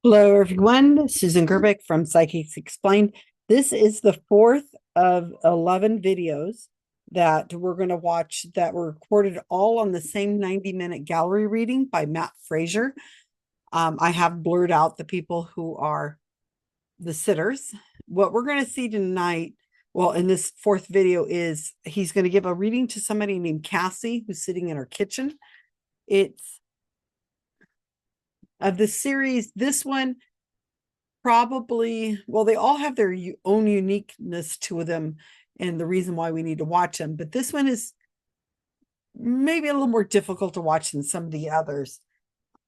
Hello, everyone. Susan Gerbic from Psychics Explained. This is the fourth of 11 videos that we're going to watch that were recorded all on the same 90-minute gallery reading by Matt Fraser. I have blurred out the people who are the sitters. What we're going to see tonight, well, in this fourth video, is he's going to give a reading to somebody named Cassie, who's sitting in her kitchen. It's of the series, this one probably, well, they all have their own uniqueness to them and the reason why we need to watch them. But this one is maybe a little more difficult to watch than some of the others.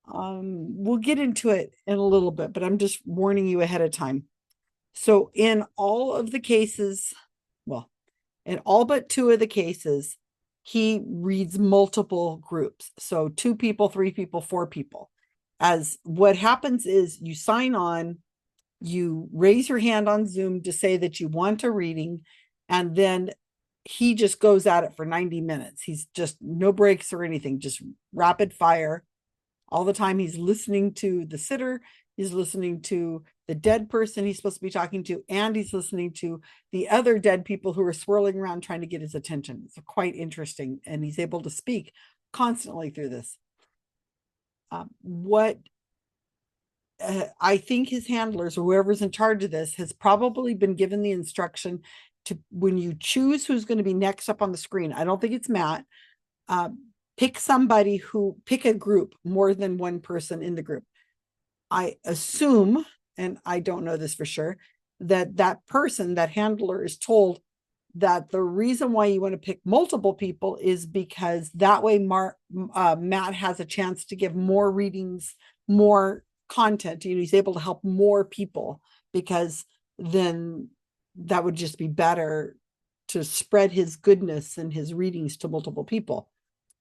We'll get into it in a little bit, but I'm just warning you ahead of time. So, in all of the cases, well, in all but two of the cases, he reads multiple groups. So, two people, three people, four people. As what happens is you sign on, you raise your hand on Zoom to say that you want a reading, and then he just goes at it for 90 minutes. He's just no breaks or anything, just rapid fire. All the time he's listening to the sitter, he's listening to the dead person he's supposed to be talking to, and he's listening to the other dead people who are swirling around trying to get his attention. It's quite interesting, and he's able to speak constantly through this. What I think his handlers or whoever's in charge of this has probably been given the instruction to, when you choose who's going to be next up on the screen, I don't think it's Matt, pick somebody pick a group, more than one person in the group. I assume, and I don't know this for sure, that person, that handler, is told that the reason why you want to pick multiple people is because that way Matt has a chance to give more readings, more content. He's able to help more people, because then that would just be better to spread his goodness and his readings to multiple people.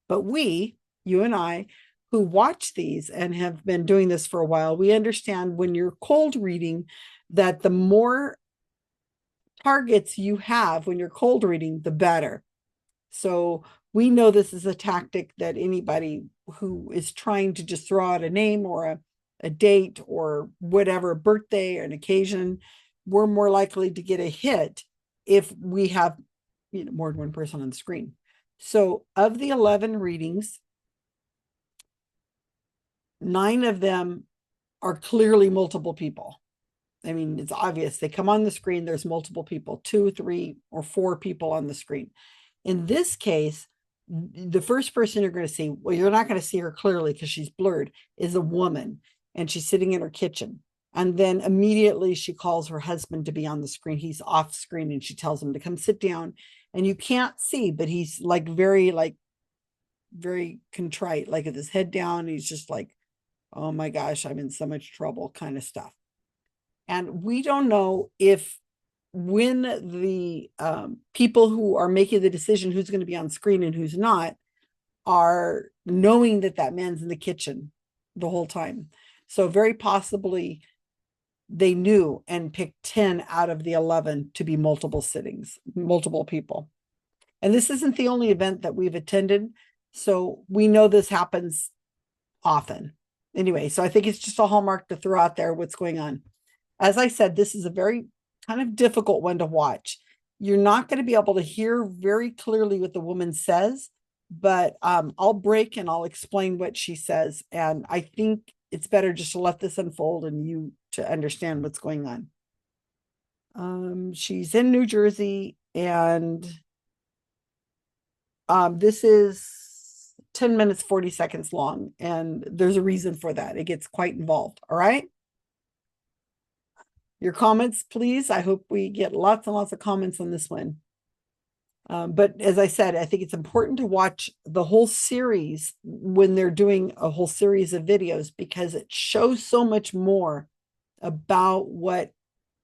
But you and I, who watch these and have been doing this for a while, we understand when you're cold reading that the more targets you have when you're cold reading, the better. So we know this is a tactic that anybody who is trying to just throw out a name or a date or whatever, a birthday or an occasion, we're more likely to get a hit if we have more than one person on the screen. So of the 11 readings, 9 of them are clearly multiple people. I mean, it's obvious. They come on the screen, there's multiple people, 2, 3, or 4 people on the screen. In this case, the first person you're going to see, well, you're not going to see her clearly because she's blurred, is a woman, and she's sitting in her kitchen. And then immediately she calls her husband to be on the screen. He's off screen, and she tells him to come sit down. And you can't see, but he's very contrite, like with his head down. He's just like, oh my gosh, I'm in so much trouble, kind of stuff. And we don't know if, when the people who are making the decision who's going to be on screen and who's not, are knowing that man's in the kitchen the whole time. So very possibly they knew and picked 10 out of the 11 to be multiple sittings, multiple people. And this isn't the only event that we've attended, so we know this happens often. Anyway, so I think it's just a hallmark to throw out there what's going on. As I said, this is a very kind of difficult one to watch. You're not going to be able to hear very clearly what the woman says, but I'll break and I'll explain what she says. And I think it's better just to let this unfold and you to understand what's going on. She's in New Jersey, and this is 10 minutes, 40 seconds long, and there's a reason for that. It gets quite involved. All right. Your comments, please. I hope we get lots and lots of comments on this one. But as I said, I think it's important to watch the whole series when they're doing a whole series of videos, because it shows so much more about what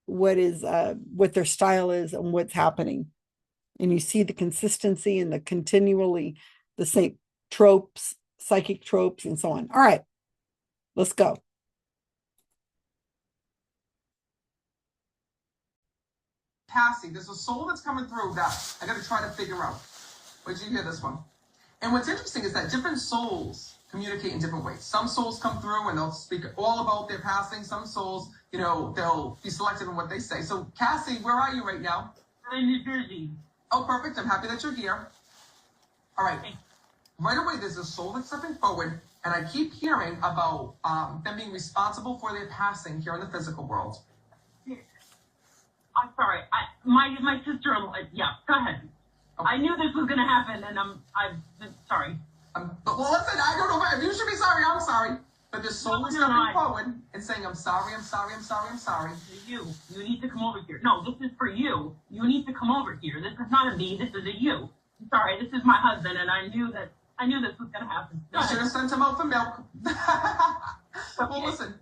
their style is and what's happening. And you see the consistency and the continually the same tropes, psychic tropes, and so on. All right, let's go. Cassie, there's a soul that's coming through that I got to try to figure out. Where'd you hear this one? And what's interesting is that different souls communicate in different ways. Some souls come through and they'll speak all about their passing. Some souls, they'll be selective in what they say. So, Cassie, where are you right now? I'm in New Jersey. Oh, perfect. I'm happy that you're here. All right. Right away, there's a soul that's stepping forward, and I keep hearing about them being responsible for their passing here in the physical world. I'm sorry. My sister-in-law. Yeah, go ahead. Okay. I knew this was gonna happen, and I'm sorry. Well, listen, I don't know if you should be sorry. I'm sorry. But this soul is stepping forward and saying, I'm sorry, I'm sorry, I'm sorry, I'm sorry. You need to come over here. No, this is for you. You need to come over here. This is not a me. This is a you. I'm sorry, this is my husband, and I knew this was gonna happen. You should have sent him out for milk. Okay. Well, listen,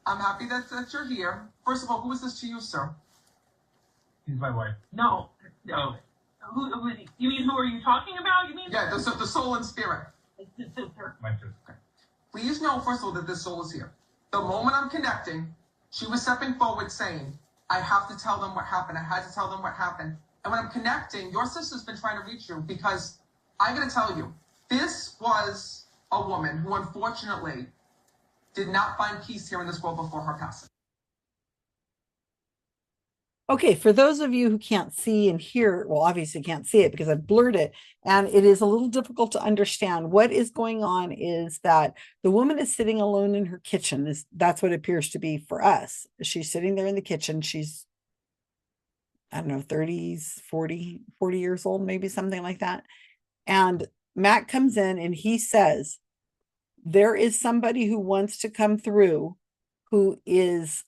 I'm happy that you're here. First of all, who is this to you, sir? She's my wife. No. Who you mean? Who are you talking about? You mean? Yeah, the soul and spirit. It's his sister. My sister. Please know, first of all, that this soul is here. The moment I'm connecting, she was stepping forward saying, I have to tell them what happened. I had to tell them what happened. And when I'm connecting, your sister's been trying to reach you because I gotta tell you, this was a woman who unfortunately did not find peace here in this world before her passing. Okay, for those of you who can't see and hear, well, obviously can't see it because I've blurred it, and it is a little difficult to understand. What is going on is that the woman is sitting alone in her kitchen. That's what it appears to be for us. She's sitting there in the kitchen. She's, I don't know, 30s, 40 years old, maybe something like that. And Matt comes in and he says, there is somebody who wants to come through who is,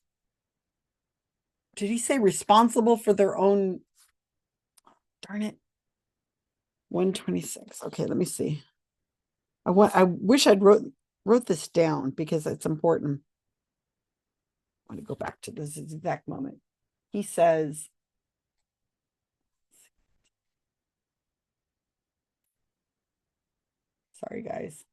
did he say responsible for their own, darn it, 126. Okay, let me see. I wish I'd wrote this down because it's important. I want to go back to this exact moment. He says, sorry guys.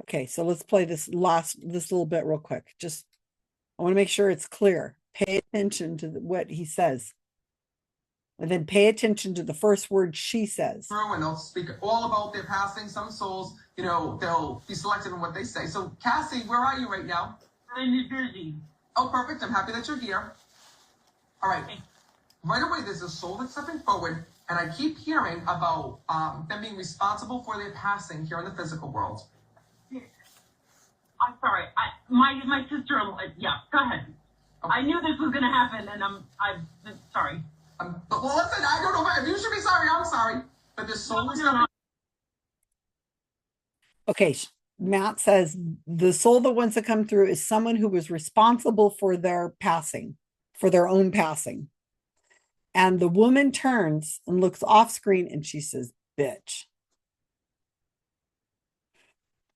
Okay, so let's play this little bit real quick. Just, I want to make sure it's clear. Pay attention to what he says. And then pay attention to the first word she says. And they'll speak all about their passing. Some souls, they'll be selective in what they say. So, Cassie, where are you right now? I'm in New Jersey. Oh, perfect. I'm happy that you're here. All right. Right away, there's a soul that's stepping forward, and I keep hearing about them being responsible for their passing here in the physical world. I'm sorry. My sister-in-law. Yeah, go ahead. Okay. I knew this was gonna happen, and I'm sorry. Well, listen, I don't know if you should be sorry. I'm sorry. But this soul is stepping. Okay, Matt says the soul that wants to come through is someone who was responsible for their passing, for their own passing. And the woman turns and looks off screen and she says, bitch.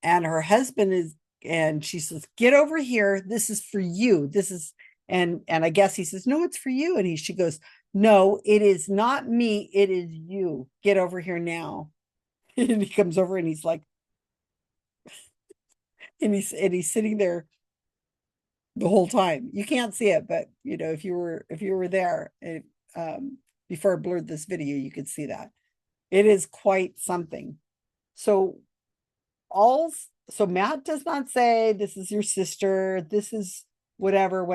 And her husband and she says, get over here. This is for you. This is, and I guess he says, no, it's for you. And she goes, no, it is not me. It is you. Get over here now. And he comes over and he's like, and he's sitting there the whole time. You can't see it, but if you were there, before I blurred this video, you could see that. It is quite something. So Matt does not say this is your sister, this is whatever.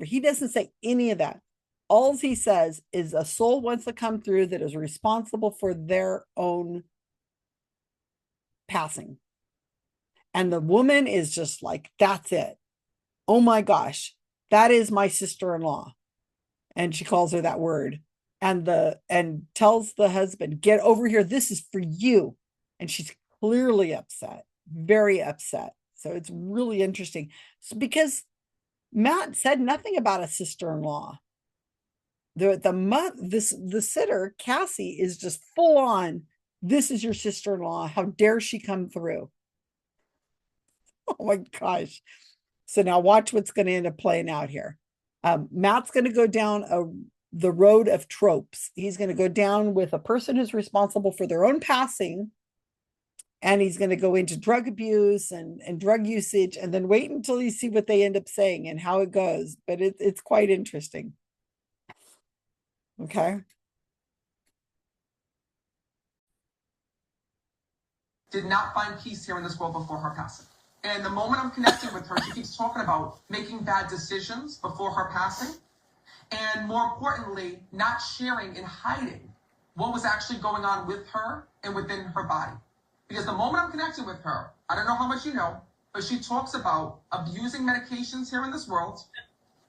He doesn't say any of that. All he says is a soul wants to come through that is responsible for their own passing. And the woman is just like, that's it. Oh my gosh, that is my sister-in-law. And she calls her that word. And tells the husband, get over here. This is for you. And she's clearly upset, very upset. So it's really interesting. Because Matt said nothing about a sister-in-law. The sitter, Cassie, is just full on, this is your sister-in-law. How dare she come through? Oh my gosh. So now watch what's going to end up playing out here. Matt's going to go down the road of tropes. He's going to go down with a person who's responsible for their own passing. And he's going to go into drug abuse and drug usage, and then wait until you see what they end up saying and how it goes. But it's quite interesting. Okay. did not find peace here in this world before her passing. And the moment I'm connecting with her, she keeps talking about making bad decisions before her passing. And more importantly, not sharing and hiding what was actually going on with her and within her body. Because the moment I'm connecting with her, I don't know how much you know, but she talks about abusing medications here in this world.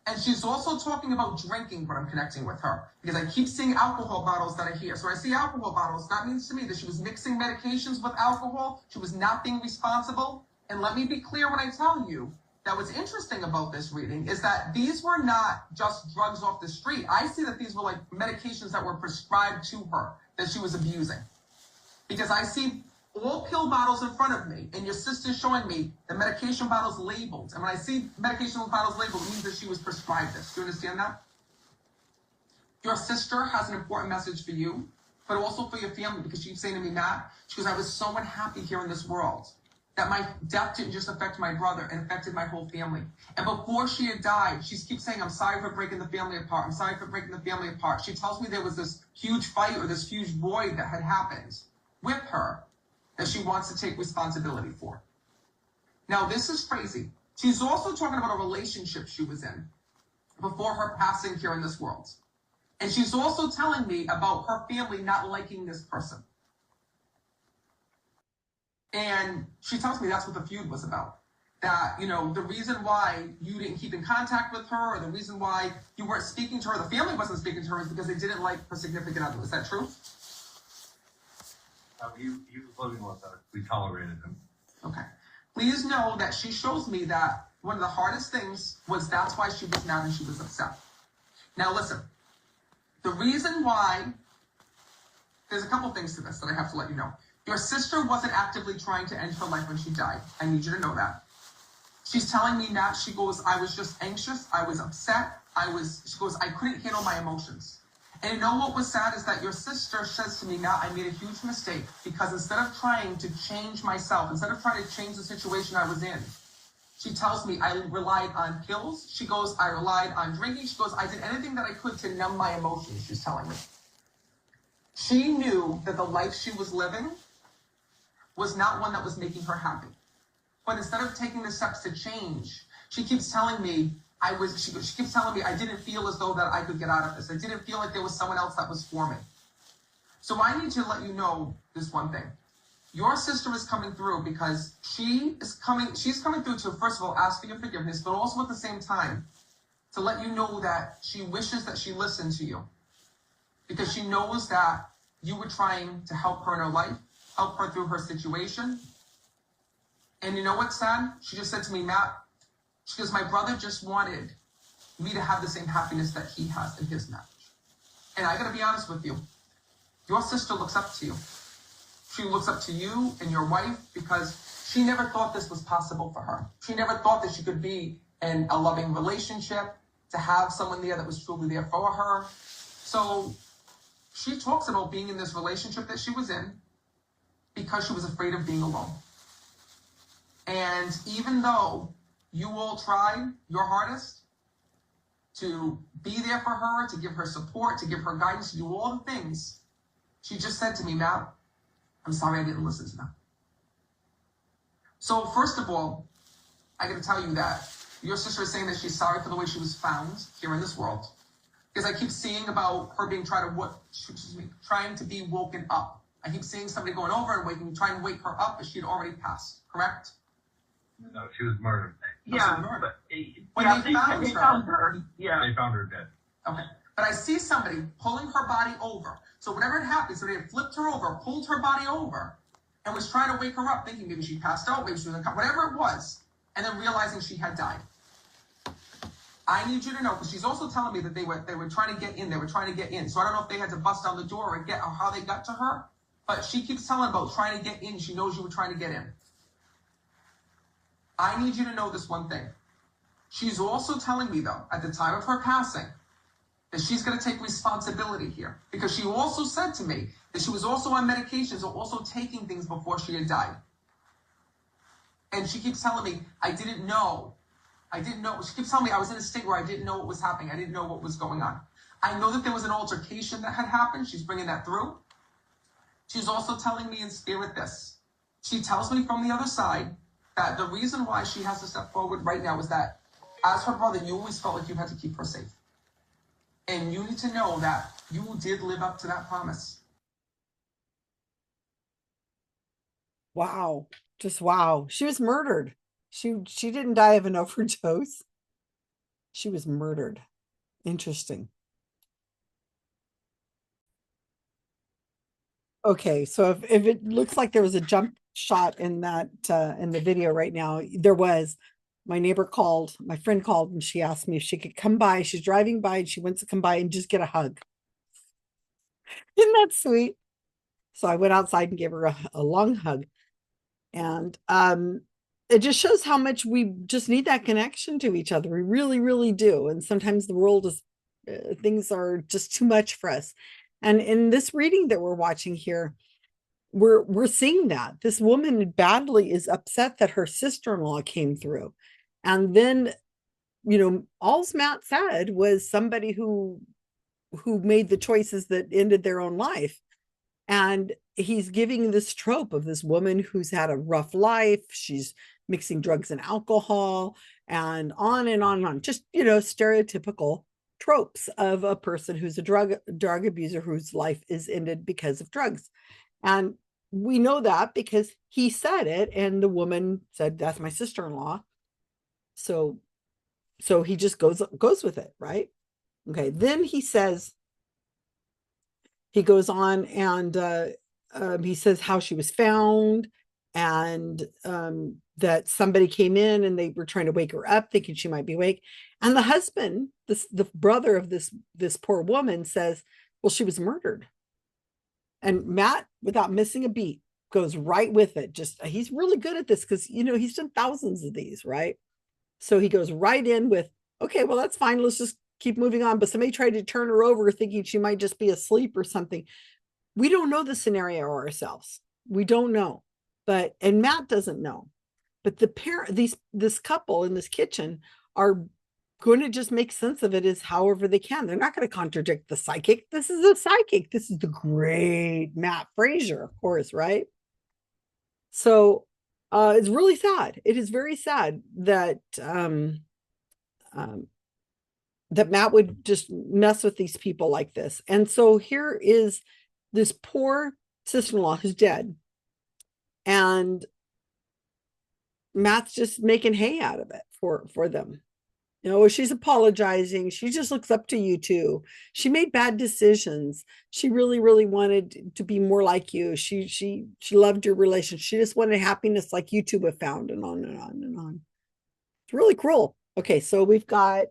And she's also talking about drinking when I'm connecting with her. Because I keep seeing alcohol bottles that are here. So I see alcohol bottles. That means to me that she was mixing medications with alcohol. She was not being responsible. And let me be clear when I tell you that what's interesting about this reading is that these were not just drugs off the street. I see that these were like medications that were prescribed to her that she was abusing. Because I see all pill bottles in front of me, and your sister's showing me the medication bottles labeled. And when I see medication bottles labeled, it means that she was prescribed this. Do you understand that? Your sister has an important message for you, but also for your family, because she keeps saying to me, Matt, she goes, I was so unhappy here in this world that my death didn't just affect my brother, it affected my whole family. And before she had died, she keeps saying, I'm sorry for breaking the family apart. I'm sorry for breaking the family apart. She tells me there was this huge fight or this huge void that had happened with her that she wants to take responsibility for. Now, this is crazy. She's also talking about a relationship she was in before her passing here in this world. And she's also telling me about her family not liking this person. And she tells me that's what the feud was about. That, you know, the reason why you didn't keep in contact with her, or the reason why you weren't speaking to her, the family wasn't speaking to her, is because they didn't like her significant other. Is that true? He was living with us. We tolerated him. Okay. Please know that she shows me that one of the hardest things was that's why she was mad and she was upset. Now listen, the reason why, there's a couple things to this that I have to let you know. Your sister wasn't actively trying to end her life when she died. I need you to know that. She's telling me that, she goes, I was just anxious, I was upset, she goes, I couldn't handle my emotions. And you know what was sad is that your sister says to me, now I made a huge mistake, because instead of trying to change myself, instead of trying to change the situation I was in, she tells me I relied on pills. She goes, I relied on drinking. She goes, I did anything that I could to numb my emotions, she's telling me. She knew that the life she was living was not one that was making her happy. But instead of taking the steps to change, she keeps telling me, she keeps telling me I didn't feel as though that I could get out of this. I didn't feel like there was someone else that was for me. So I need to let you know this one thing. Your sister is coming through because she's coming through to, first of all, ask for your forgiveness, but also at the same time, to let you know that she wishes that she listened to you. Because she knows that you were trying to help her in her life, help her through her situation. And you know what's sad? She just said to me, Matt, she goes, my brother just wanted me to have the same happiness that he has in his marriage. And I gotta be honest with you, your sister looks up to you. She looks up to you and your wife because she never thought this was possible for her. She never thought that she could be in a loving relationship, to have someone there that was truly there for her. So she talks about being in this relationship that she was in because she was afraid of being alone. And even though you all tried your hardest to be there for her, to give her support, to give her guidance, to do all the things, she just said to me, Matt, I'm sorry I didn't listen to them. So first of all, I got to tell you that your sister is saying that she's sorry for the way she was found here in this world. Because I keep seeing about her being trying to be woken up. I keep seeing somebody going over and trying to wake her up, but she had already passed, correct? No, she was murdered. Yeah, murdered. but When they found her. Yeah. They found her dead. Okay. But I see somebody pulling her body over. So whatever had happened, so they had flipped her over, pulled her body over, and was trying to wake her up, thinking maybe she passed out, maybe she was whatever it was, and then realizing she had died. I need you to know, because she's also telling me that they were trying to get in. They were trying to get in. So I don't know if they had to bust down the door or how they got to her, but she keeps telling about trying to get in. She knows you were trying to get in. I need you to know this one thing. She's also telling me, though, at the time of her passing, that she's going to take responsibility here. Because she also said to me that she was also on medications or also taking things before she had died. And she keeps telling me, I didn't know. She keeps telling me I was in a state where I didn't know what was happening. I didn't know what was going on. I know that there was an altercation that had happened. She's bringing that through. She's also telling me in spirit this, She tells me from the other side that the reason why she has to step forward right now is that as her brother, you always felt like you had to keep her safe. And you need to know that you did live up to that promise. Wow. Just wow. She was murdered. She didn't die of an overdose. She was murdered. Interesting. Okay, so if it looks like there was a jump shot in that in the video right now, there was. My neighbor called, my friend called, and she asked me if she could come by. She's driving by and she wants to come by and just get a hug. Isn't that sweet? So I went outside and gave her a long hug. And it just shows how much we just need that connection to each other. We really, really do. And sometimes the world is things are just too much for us. And in this reading that we're watching here, we're seeing that this woman badly is upset that her sister-in-law came through. And then, all Matt said was somebody who made the choices that ended their own life. And he's giving this trope of this woman who's had a rough life. She's mixing drugs and alcohol and on and on and on. Just, stereotypical tropes of a person who's a drug abuser whose life is ended because of drugs. And we know that because he said it and the woman said, that's my sister-in-law. So he just goes with it, right? Okay, then he goes on and he says how she was found and that somebody came in and they were trying to wake her up thinking she might be awake. And the husband, the brother of this poor woman, says, well, she was murdered. And Matt, without missing a beat, goes right with it. He's really good at this because, he's done thousands of these, right? So he goes right in with, okay, well, that's fine. Let's just keep moving on. But somebody tried to turn her over thinking she might just be asleep or something. We don't know the scenario ourselves. We don't know. And Matt doesn't know. But this couple in this kitchen are going to just make sense of it as however they can. They're not going to contradict the psychic. This is a psychic. This is the great Matt Fraser, of course, right? So it's really sad. It is very sad that that Matt would just mess with these people like this. And so here is this poor sister-in-law who's dead. And Matt's just making hay out of it for them. She's apologizing. She just looks up to you two. She made bad decisions. She really, really wanted to be more like you. She loved your relationship. She just wanted happiness like you two have found, and on and on and on. It's really cruel. Okay, so we've got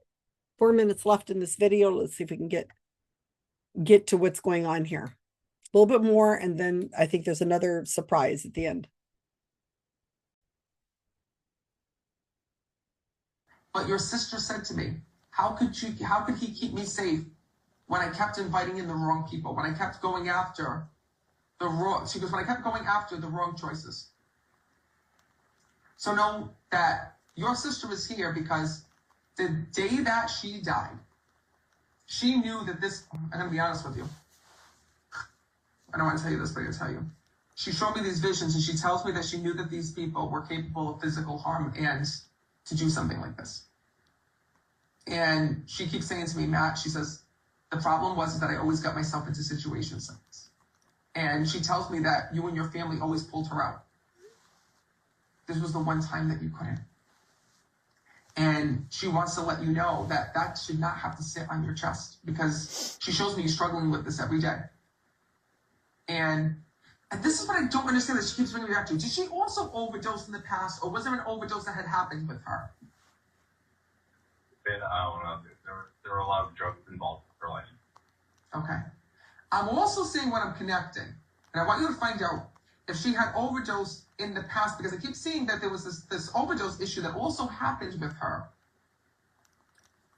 4 minutes left in this video. Let's see if we can get to what's going on here. A little bit more, and then I think there's another surprise at the end. But your sister said to me, how could he keep me safe when I kept inviting in the wrong people, when I kept going after she goes, when I kept going after the wrong choices. So know that your sister is here because the day that she died, she knew that I'm going to be honest with you. I don't want to tell you this, but I'm going to tell you. She showed me these visions and she tells me that she knew that these people were capable of physical harm and to do something like this. And she keeps saying to me, Matt, she says, the problem was that I always got myself into situations like this. And she tells me that you and your family always pulled her out. This was the one time that you couldn't. And she wants to let you know that that should not have to sit on your chest, because she shows me you struggling with this every day. And this is what I don't understand that she keeps bringing me back to. Did she also overdose in the past, or was there an overdose that had happened with her? I don't know. There were a lot of drugs involved in her life. Okay. I'm also seeing what I'm connecting. And I want you to find out if she had overdose in the past, because I keep seeing that there was this overdose issue that also happened with her.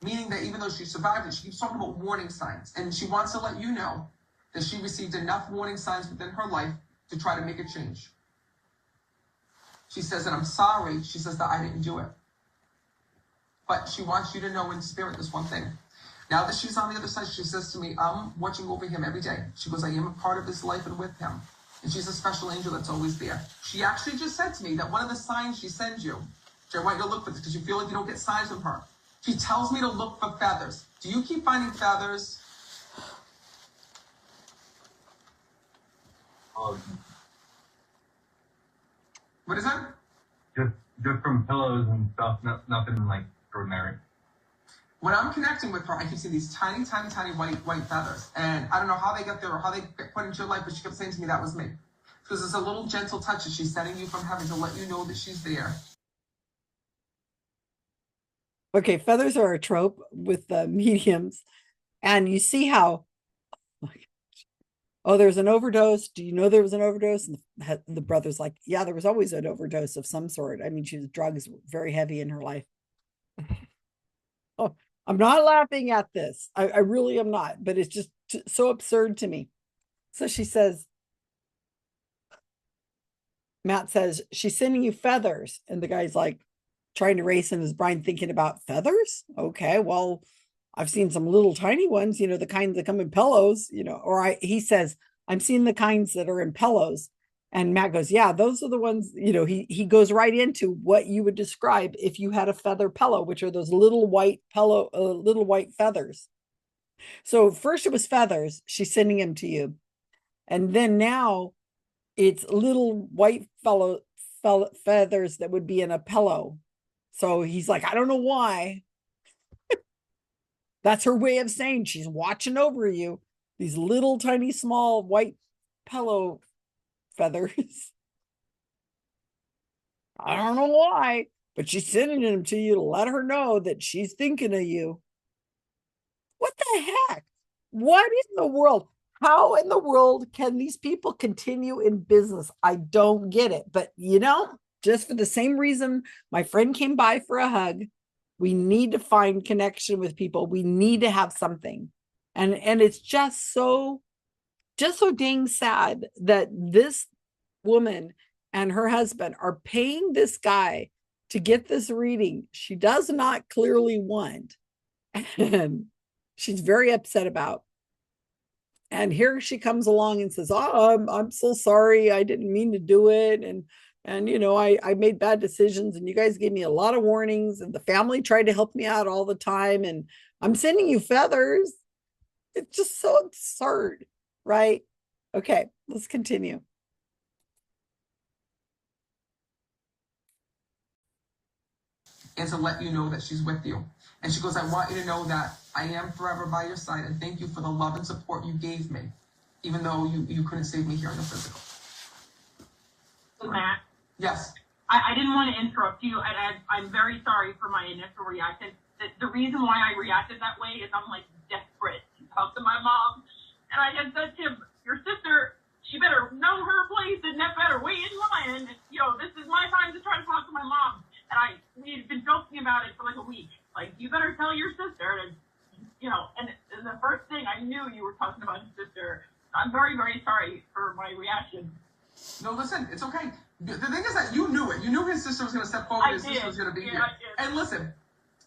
Meaning that even though she survived it, she keeps talking about warning signs. And she wants to let you know that she received enough warning signs within her life to try to make a change. She says that I'm sorry. She says that I didn't do it. But she wants you to know in spirit this one thing. Now that she's on the other side, she says to me, I'm watching over him every day. She goes, I am a part of his life and with him. And she's a special angel that's always there. She actually just said to me that one of the signs she sends you, which I want you to look for this because you feel like you don't get signs from her. She tells me to look for feathers. Do you keep finding feathers? Oh, What is that? just from pillows and stuff. Nothing like extraordinary. When I'm connecting with her, I keep seeing these tiny, tiny, tiny white feathers. And I don't know how they get there or how they get put into your life, but she kept saying to me that was me. Because it's a little gentle touch that she's sending you from heaven to let you know that she's there. Okay, feathers are a trope with the mediums. And you see how, oh, there's an overdose. Do you know there was an overdose? And the brother's like, yeah, there was always an overdose of some sort. I mean, she was drugs very heavy in her life. Oh, I'm not laughing at this. I really am not, but it's just so absurd to me. So she says, Matt says, she's sending you feathers. And the guy's like trying to race in his brain thinking about feathers. Okay, well, I've seen some little tiny ones, you know, the kinds that come in pillows, you know, or he says, I'm seeing the kinds that are in pillows. And Matt goes, yeah, those are the ones, you know, he goes right into what you would describe if you had a feather pillow, which are those little white little white feathers. So first it was feathers. She's sending them to you. And then now it's little white feathers that would be in a pillow. So he's like, I don't know why. That's her way of saying she's watching over you. These little tiny small white pillow feathers. I don't know why, but she's sending them to you to let her know that she's thinking of you. What the heck? What in the world? How in the world can these people continue in business? I don't get it. But you know, just for the same reason my friend came by for a hug, we need to find connection with people. We need to have something. And it's just so dang sad that this woman and her husband are paying this guy to get this reading she does not clearly want. And she's very upset about. And here she comes along and says, oh, I'm so sorry. I didn't mean to do it. And you know, I made bad decisions and you guys gave me a lot of warnings and the family tried to help me out all the time. And I'm sending you feathers. It's just so absurd, right? Okay, let's continue. And to let you know that she's with you. And she goes, I want you to know that I am forever by your side and thank you for the love and support you gave me, even though you couldn't save me here in the physical. Matt, Yes. I didn't want to interrupt you, and I'm very sorry for my initial reaction. The reason why I reacted that way is I'm like desperate to talk to my mom. And I had said to him, your sister, she better know her place and that better wait in line. And, you know, this is my time to try to talk to my mom. And we had been joking about it for like a week. Like, you better tell your sister. And, you know, and the first thing I knew you were talking about your sister. I'm very, very sorry for my reaction. No, listen, it's okay. The thing is that you knew it. You knew his sister was going to step forward. His sister was going to be here. And listen,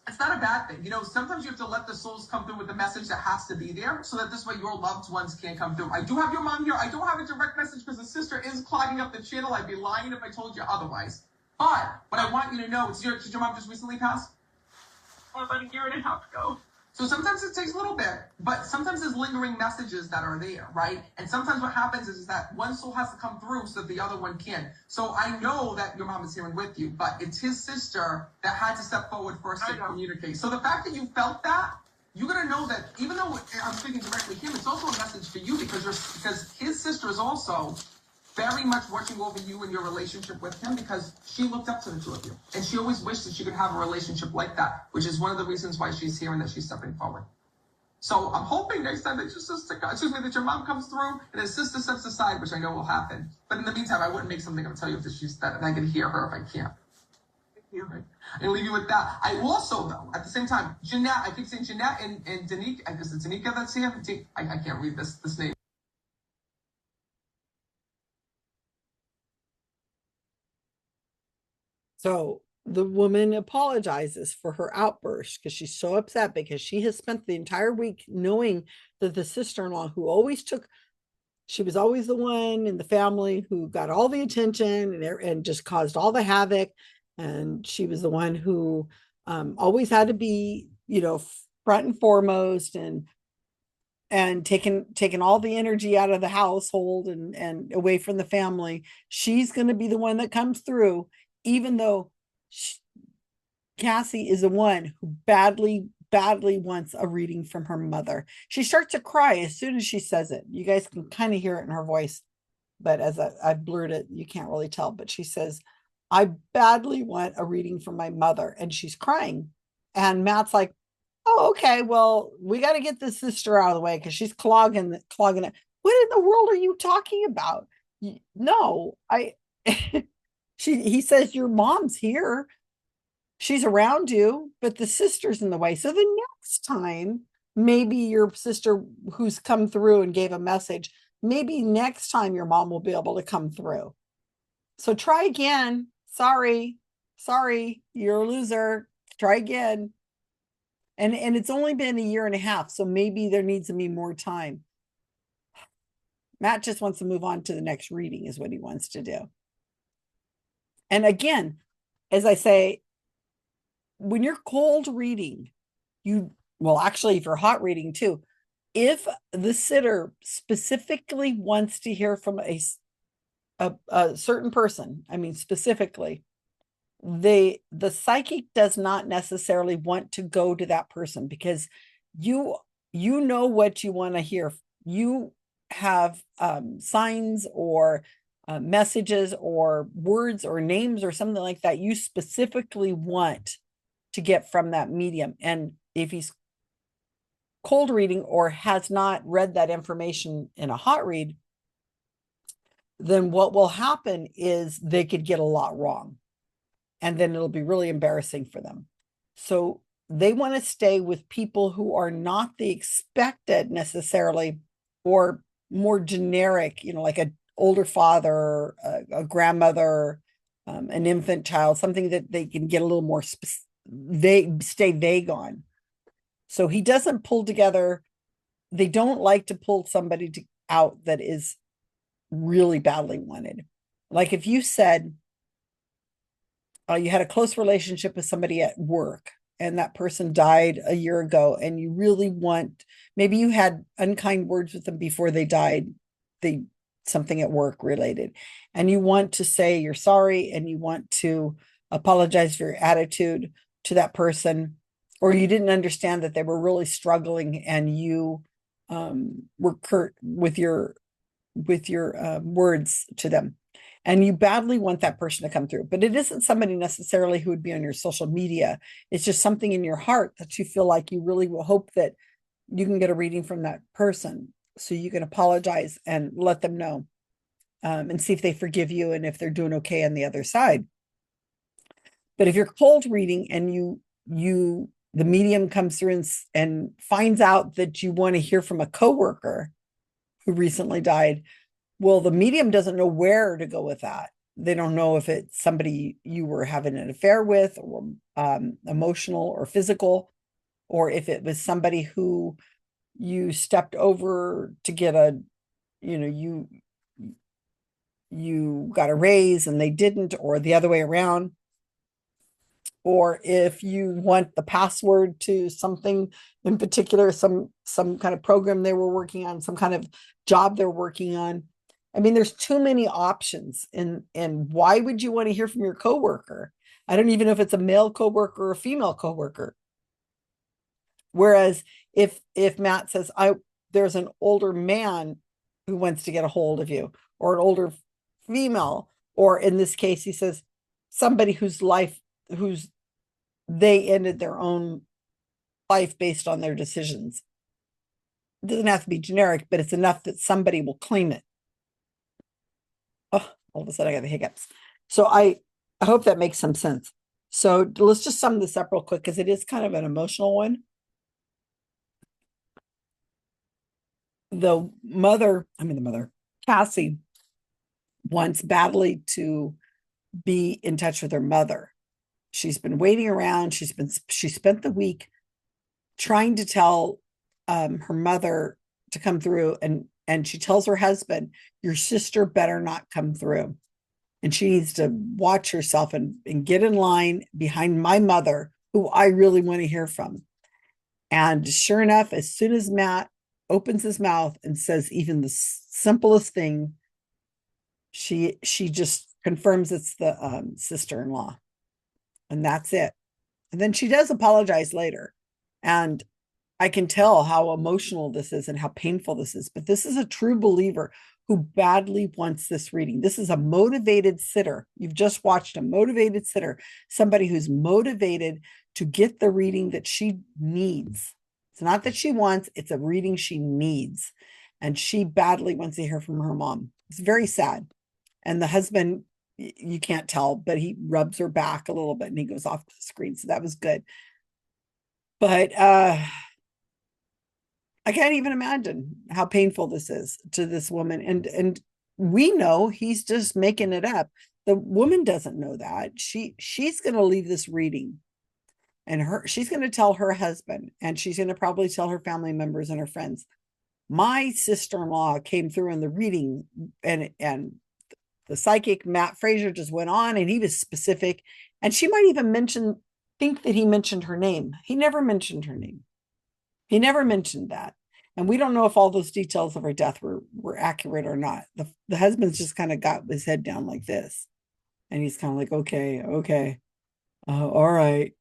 it's not a bad thing. You know, sometimes you have to let the souls come through with the message that has to be there so that this way your loved ones can't come through. I do have your mom here. I don't have a direct message because the sister is clogging up the channel. I'd be lying if I told you otherwise. But what I want you to know is did your mom just recently pass? About a year and a half ago. So sometimes it takes a little bit, but sometimes there's lingering messages that are there, right? And sometimes what happens is that one soul has to come through so that the other one can. So I know that your mom is here and with you, but it's his sister that had to step forward first to communicate. So the fact that you felt that, you're going to know that even though I'm speaking directly to him, it's also a message for you because his sister is also very much watching over you and your relationship with him because she looked up to the two of you. And she always wished that she could have a relationship like that, which is one of the reasons why she's here and that she's stepping forward. So I'm hoping next time that that your mom comes through and his sister steps aside, which I know will happen. But in the meantime, I wouldn't make something up tell you that I can hear her if I can't. Right? And leave you with that. I also, though, at the same time, Jeanette, I keep saying Jeanette and Danica, I guess it's Danica that's here. I can't read this name. So the woman apologizes for her outburst because she's so upset because she has spent the entire week knowing that the sister-in-law who always took She was always the one in the family who got all the attention and just caused all the havoc. And she was the one who always had to be, front and foremost and taking all the energy out of the household and away from the family. She's going to be the one that comes through, even though Cassie is the one who badly wants a reading from her mother. She starts to cry as soon as she says it. You guys can kind of hear it in her voice, but as I blurred it, you can't really tell. But she says, I badly want a reading from my mother. And she's crying. And Matt's like, oh, okay, well, we got to get this sister out of the way because she's clogging it. What in the world are you talking about? No, he says, your mom's here. She's around you, but the sister's in the way. So the next time, maybe your sister who's come through and gave a message, maybe next time your mom will be able to come through. So try again. Sorry, you're a loser. Try again. And it's only been a year and a half, so maybe there needs to be more time. Matt just wants to move on to the next reading is what he wants to do. And again, as I say, when you're cold reading, actually, if you're hot reading too, if the sitter specifically wants to hear from a certain person, I mean, specifically, the psychic does not necessarily want to go to that person because you know what you want to hear. You have signs or messages or words or names or something like that you specifically want to get from that medium. And if he's cold reading or has not read that information in a hot read, then what will happen is they could get a lot wrong. And then it'll be really embarrassing for them. So they want to stay with people who are not the expected necessarily, or more generic, like an older father, a grandmother, an infant child, something that they can get a little more they stay vague on. So he doesn't pull together. They don't like to pull somebody out that is really badly wanted. Like if you said you had a close relationship with somebody at work and that person died a year ago, and you really maybe you had unkind words with them before they died, something at work related, and you want to say you're sorry and you want to apologize for your attitude to that person, or you didn't understand that they were really struggling and you were curt with your words to them, and you badly want that person to come through, but it isn't somebody necessarily who would be on your social media. It's just something in your heart that you feel like you really will hope that you can get a reading from that person so you can apologize and let them know, and see if they forgive you and if they're doing okay on the other side. But if you're cold reading and the medium comes through and finds out that you want to hear from a coworker who recently died, well, the medium doesn't know where to go with that. They don't know if it's somebody you were having an affair with, or emotional or physical, or if it was somebody who you stepped over to get you got a raise and they didn't, or the other way around. Or if you want the password to something in particular, some kind of program they were working on, some kind of job they're working on. I mean, there's too many options. And why would you want to hear from your coworker? I don't even know if it's a male coworker or a female coworker. Whereas if Matt says, there's an older man who wants to get a hold of you, or an older female, or in this case, he says somebody whose they ended their own life based on their decisions. It doesn't have to be generic, but it's enough that somebody will claim it. Oh, all of a sudden I got the hiccups. So I hope that makes some sense. So let's just sum this up real quick because it is kind of an emotional one. The mother, Cassie, wants badly to be in touch with her mother. She's been waiting around. She spent the week trying to tell her mother to come through, and and she tells her husband, your sister better not come through. And she needs to watch herself and get in line behind my mother, who I really want to hear from. And sure enough, as soon as Matt opens his mouth and says even the simplest thing, she just confirms it's the sister-in-law. And that's it. And then she does apologize later. And I can tell how emotional this is and how painful this is. But this is a true believer who badly wants this reading. This is a motivated sitter. You've just watched a motivated sitter, somebody who's motivated to get the reading that she needs. It's not that she wants, it's a reading she needs. And she badly wants to hear from her mom. It's very sad. And the husband, you can't tell, but he rubs her back a little bit and he goes off the screen. So that was good. But I can't even imagine how painful this is to this woman. And we know he's just making it up. The woman doesn't know that. She's going to leave this reading, and she's going to tell her husband, and she's going to probably tell her family members and her friends. My sister-in-law came through in the reading, and the psychic Matt Fraser just went on, and he was specific, and she might even think that he mentioned her name. He never mentioned her name. He never mentioned that. And we don't know if all those details of her death were accurate or not. The husband's just kind of got his head down like this. And he's kind of like, okay, all right.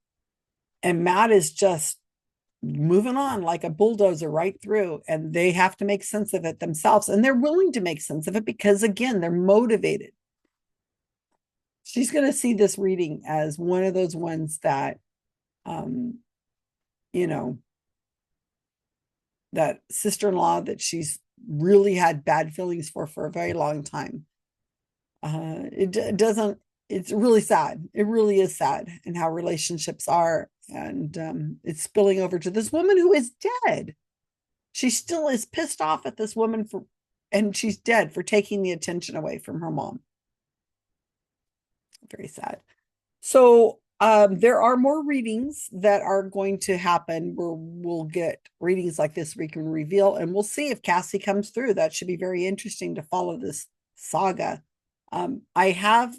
And Matt is just moving on like a bulldozer right through. And they have to make sense of it themselves. And they're willing to make sense of it because, again, they're motivated. She's going to see this reading as one of those ones that, that sister-in-law that she's really had bad feelings for a very long time. It's really sad. It really is sad in how relationships are. And it's spilling over to this woman who is dead. She still is pissed off at this woman and she's dead for taking the attention away from her mom. Very sad. So there are more readings that are going to happen where we'll get readings like this we can reveal, and we'll see if Cassie comes through. That should be very interesting to follow this saga. I have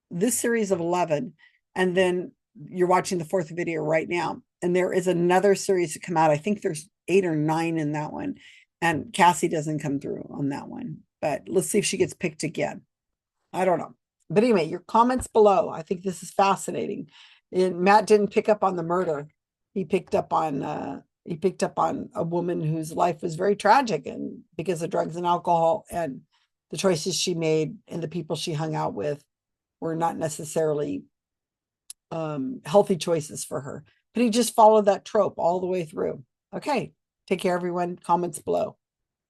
this series of 11, and then you're watching the 4th video right now, and there is another series to come out. I think there's 8 or 9 in that one, and Cassie doesn't come through on that one, but let's see if she gets picked again. I don't know. But anyway, your comments below. I think this is fascinating. And Matt didn't pick up on the murder. He picked up on a woman whose life was very tragic, and because of drugs and alcohol, and the choices she made and the people she hung out with were not necessarily healthy choices for her. But he just followed that trope all the way through. Okay. Take care, everyone. Comments below.